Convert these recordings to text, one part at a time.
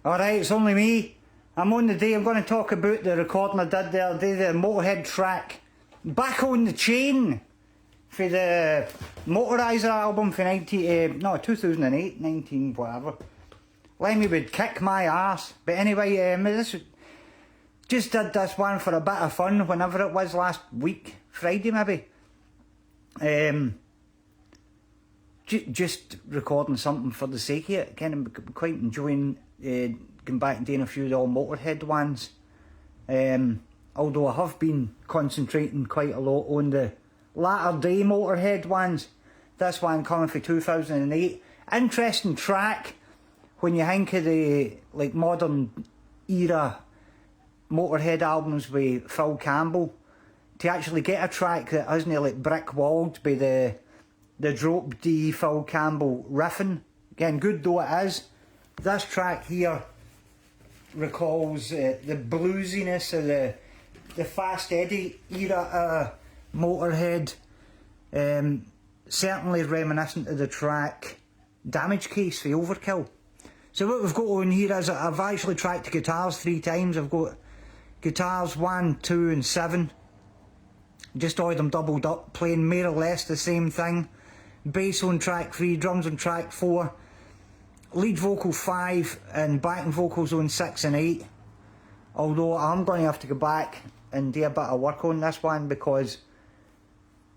Alright, it's only me. I'm on the day. I'm going to talk about the recording I did the other day, the Motörhead track. Back on the Chain for the Motorizer album for 2008, 19 whatever. Lemmy would kick my ass. But anyway, just did this one for a bit of fun whenever it was last week, Friday maybe. Just recording something for the sake of it. Kind of quite enjoying going back and doing a few of the old Motörhead ones. Although I have been concentrating quite a lot on the latter day Motörhead ones. This one coming for 2008. Interesting track when you think of the like modern era Motörhead albums with Phil Campbell. To actually get a track that isn't like brick walled by the drop D Phil Campbell riffing. Again, good though it is. This track here recalls the bluesiness of the Fast Eddie era Motörhead. Certainly reminiscent of the track Damage Case for Overkill. So what we've got on here is I've actually tracked the guitars 3 times. I've got guitars 1, 2 and 7. Just all of them doubled up, playing more or less the same thing. Bass on track 3, drums on track 4, lead vocal 5 and backing vocals on 6 and 8. Although I'm going to have to go back and do a bit of work on this one because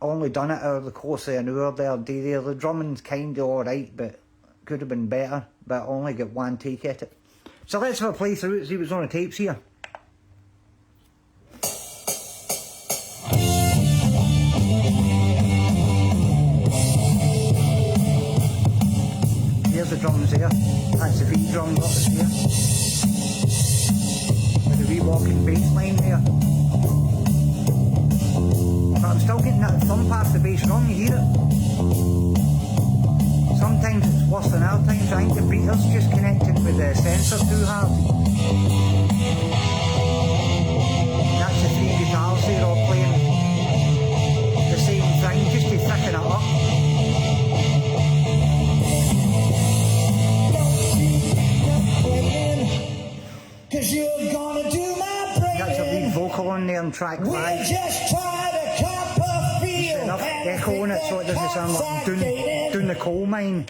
I only done it over the course of an hour the other day there. The drumming's kind of alright, but could have been better, but I only got one take at it. So let's have a play through it, see what's on the tapes here. There's the drums there, that's the V drum got us here. With the wee walking bass line there. But I'm still getting that thump off the bass drum, you hear it? Sometimes it's worse than other times. I think the beater's just connected with the sensor too hard. That's the 3 guitars there all playing the same thing, just to thicken it up. Cause you're gonna do my brain. That's a lead vocal on there on track 5. We'll just try to cop a feel. Enough echo on it so it doesn't sound like down the coal mine.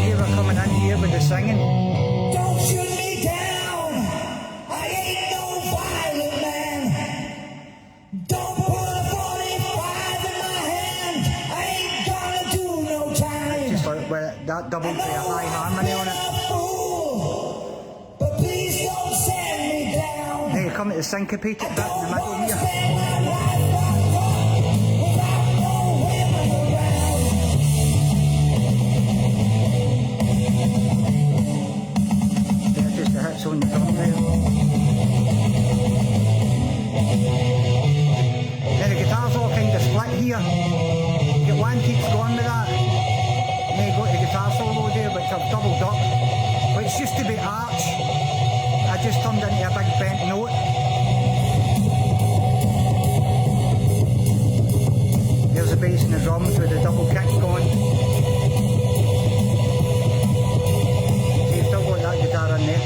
Here we're coming in here with the singing. Don't shoot me down. I ain't no violent man. Don't put a 45 in my hand. I ain't gonna do no time. Just like with that double to a high harmony on it. Fool, but please don't send me down. Then you come to the syncopated bit in the middle here. Spend my life without no women around. There's just the hits on the drum there. Then the guitars all kind of split here. Get one takes going with that. And then you go to the guitar solo there, which I've doubled up. Which used to be arch. I just turned into a big bent note. There's the bass and the drums with the double kick going. So you've still got that guitar in there.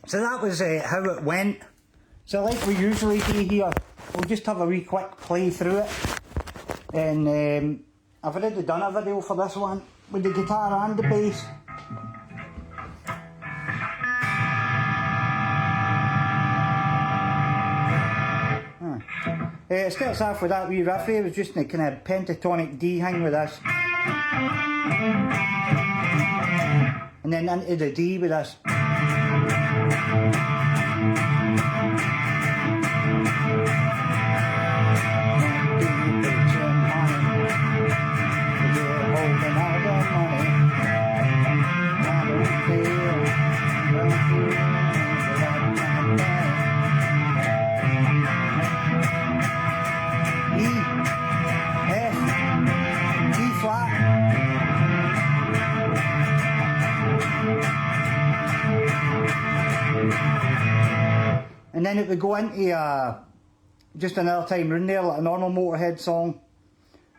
So that was how it went. So like we usually do here, we'll just have a wee quick play through it. And I've already done a video for this one with the guitar and the bass. It starts off with that wee riff here. It was just in a kind of pentatonic D hang with this. And then into the D with this. And then it would go into just another time round there, like a normal Motörhead song.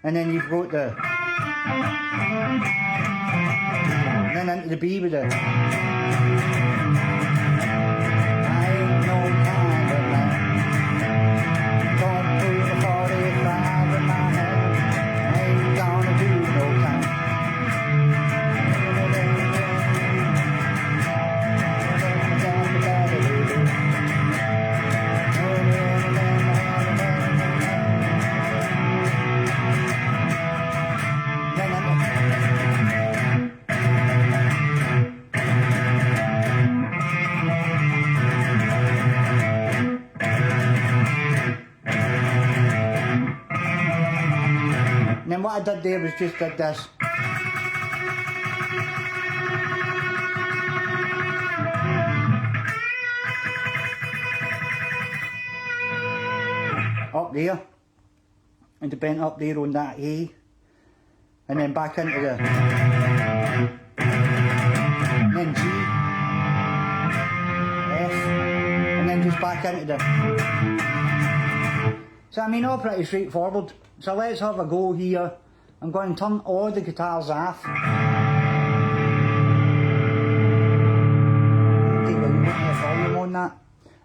And then you've got the... And then into the B with the... I ain't no kind of man. Don't put a 45 in my hand. I ain't gonna do no time. And then what I did there was just did this. Up there. And the bent up there on that A. And then back into the... And then G. F. And then just back into the... So I mean, all pretty straightforward. So let's have a go here. I'm going to turn all the guitars off. Take a little bit more volume on that.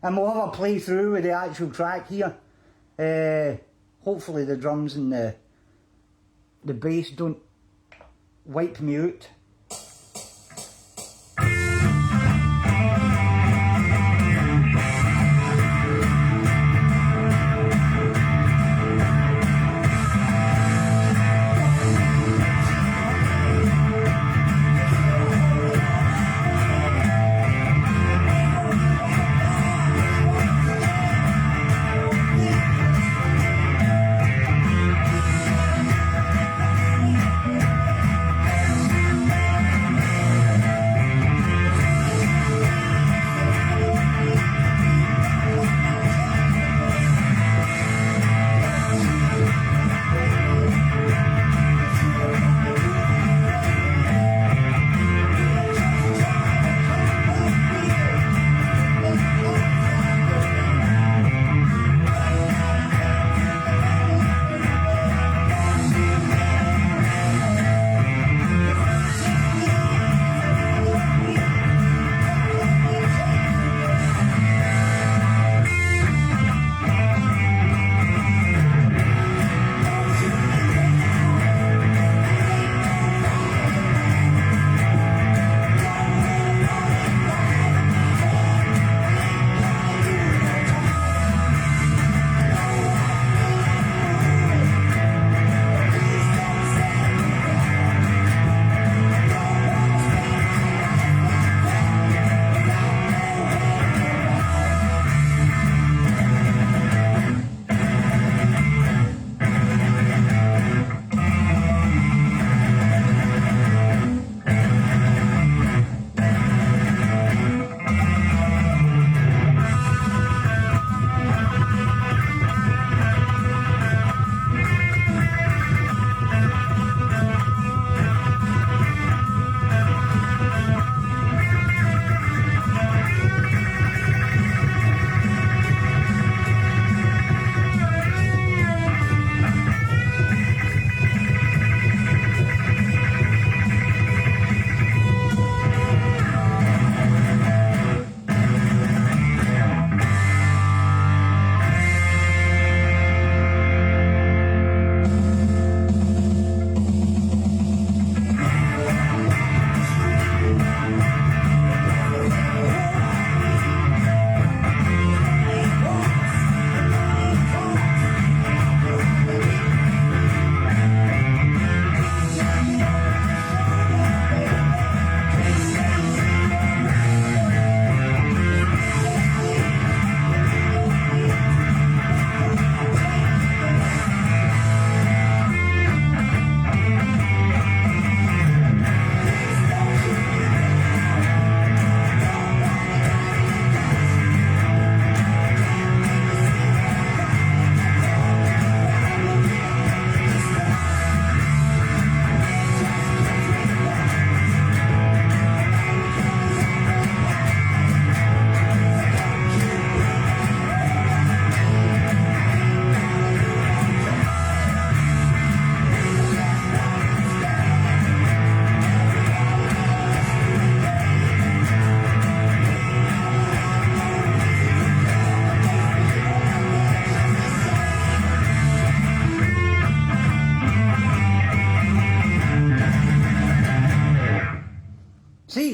And we'll have a play through with the actual track here. Hopefully the drums and the bass don't wipe me out.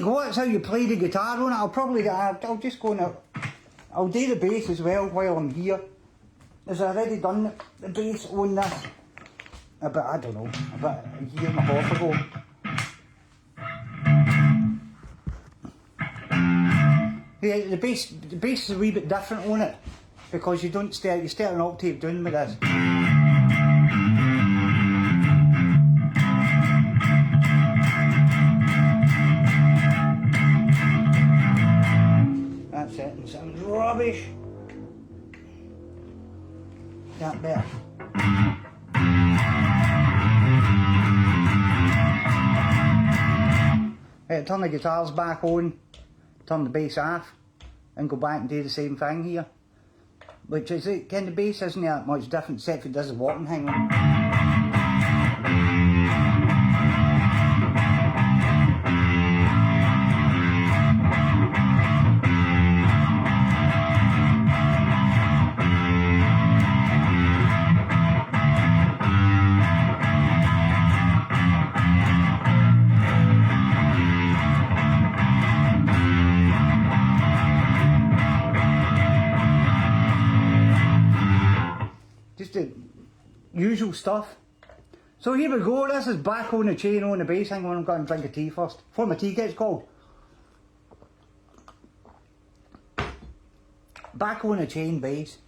go, that's how you play the guitar on it. I'll just go and I'll do the bass as well while I'm here. As I've already done the bass on this about, I don't know, about a year and a half ago. Yeah, the bass is a wee bit different on it because you start an octave down with this. That's it, it sounds rubbish. That better. Right, turn the guitars back on, turn the bass off, and go back and do the same thing here. Which is it, the bass isn't that much different except if it does the walking thing. Just the usual stuff. So here we go, this is back on the chain on the bass. Hang on, I'm going to drink a tea first. Before my tea gets cold. Back on the chain bass.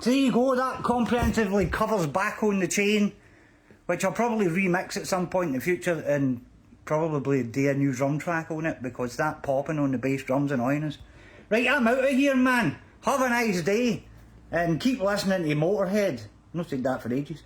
So there you go, that comprehensively covers Back on the Chain, which I'll probably remix at some point in the future and probably do a new drum track on it, because that popping on the bass drum's annoying us. Right, I'm out of here, man. Have a nice day and keep listening to Motörhead. I've not said that for ages.